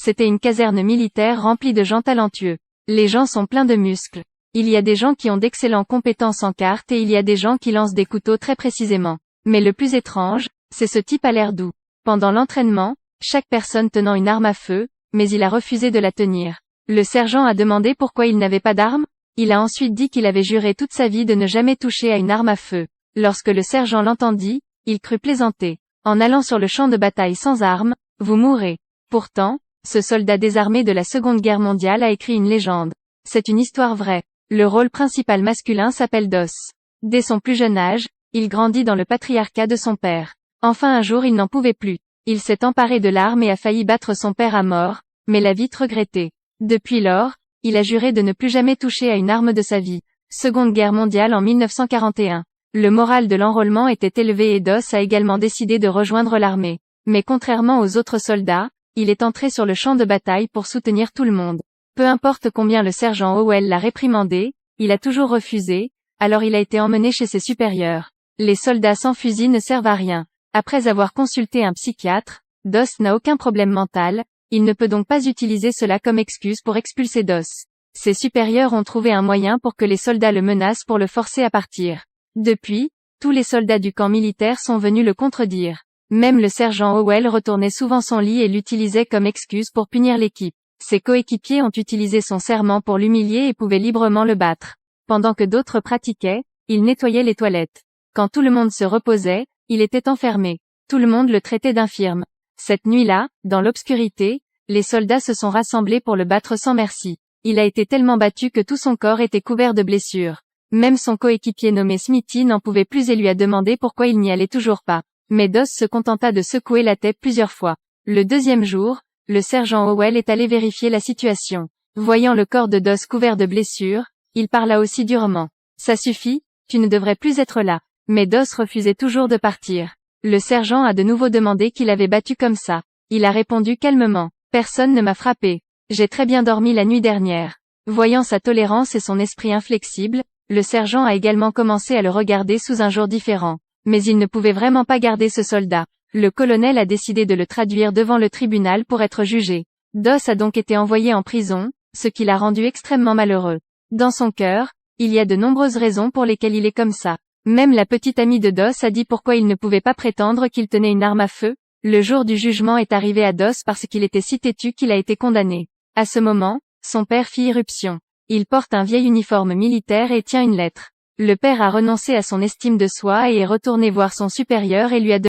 C'était une caserne militaire remplie de gens talentueux. Les gens sont pleins de muscles. Il y a des gens qui ont d'excellentes compétences en cartes et il y a des gens qui lancent des couteaux très précisément. Mais le plus étrange, c'est ce type à l'air doux. Pendant l'entraînement, chaque personne tenant une arme à feu, mais il a refusé de la tenir. Le sergent a demandé pourquoi il n'avait pas d'arme. Il a ensuite dit qu'il avait juré toute sa vie de ne jamais toucher à une arme à feu. Lorsque le sergent l'entendit, il crut plaisanter. En allant sur le champ de bataille sans armes, vous mourrez. Pourtant, ce soldat désarmé de la Seconde Guerre mondiale a écrit une légende. C'est une histoire vraie. Le rôle principal masculin s'appelle Dos. Dès son plus jeune âge, il grandit dans le patriarcat de son père. Enfin un jour il n'en pouvait plus. Il s'est emparé de l'arme et a failli battre son père à mort, mais l'a vite regretté. Depuis lors, il a juré de ne plus jamais toucher à une arme de sa vie. Seconde Guerre mondiale en 1941. Le moral de l'enrôlement était élevé et Dos a également décidé de rejoindre l'armée. Mais contrairement aux autres soldats, il est entré sur le champ de bataille pour soutenir tout le monde. Peu importe combien le sergent Howell l'a réprimandé, il a toujours refusé, alors il a été emmené chez ses supérieurs. Les soldats sans fusil ne servent à rien. Après avoir consulté un psychiatre, Dos n'a aucun problème mental, il ne peut donc pas utiliser cela comme excuse pour expulser Dos. Ses supérieurs ont trouvé un moyen pour que les soldats le menacent pour le forcer à partir. Depuis, tous les soldats du camp militaire sont venus le contredire. Même le sergent Howell retournait souvent son lit et l'utilisait comme excuse pour punir l'équipe. Ses coéquipiers ont utilisé son serment pour l'humilier et pouvaient librement le battre. Pendant que d'autres pratiquaient, il nettoyait les toilettes. Quand tout le monde se reposait, il était enfermé. Tout le monde le traitait d'infirme. Cette nuit-là, dans l'obscurité, les soldats se sont rassemblés pour le battre sans merci. Il a été tellement battu que tout son corps était couvert de blessures. Même son coéquipier nommé Smithy n'en pouvait plus et lui a demandé pourquoi il n'y allait toujours pas. Mais Dos se contenta de secouer la tête plusieurs fois. Le deuxième jour, le sergent Howell est allé vérifier la situation. Voyant le corps de Dos couvert de blessures, il parla aussi durement. Ça suffit, tu ne devrais plus être là. Mais Dos refusait toujours de partir. Le sergent a de nouveau demandé qui l'avait battu comme ça. Il a répondu calmement. Personne ne m'a frappé. J'ai très bien dormi la nuit dernière. Voyant sa tolérance et son esprit inflexible, le sergent a également commencé à le regarder sous un jour différent. Mais il ne pouvait vraiment pas garder ce soldat. Le colonel a décidé de le traduire devant le tribunal pour être jugé. Dos a donc été envoyé en prison, ce qui l'a rendu extrêmement malheureux. Dans son cœur, il y a de nombreuses raisons pour lesquelles il est comme ça. Même la petite amie de Dos a dit pourquoi il ne pouvait pas prétendre qu'il tenait une arme à feu. Le jour du jugement est arrivé à Dos parce qu'il était si têtu qu'il a été condamné. À ce moment, son père fit irruption. Il porte un vieil uniforme militaire et tient une lettre. Le père a renoncé à son estime de soi et est retourné voir son supérieur et lui a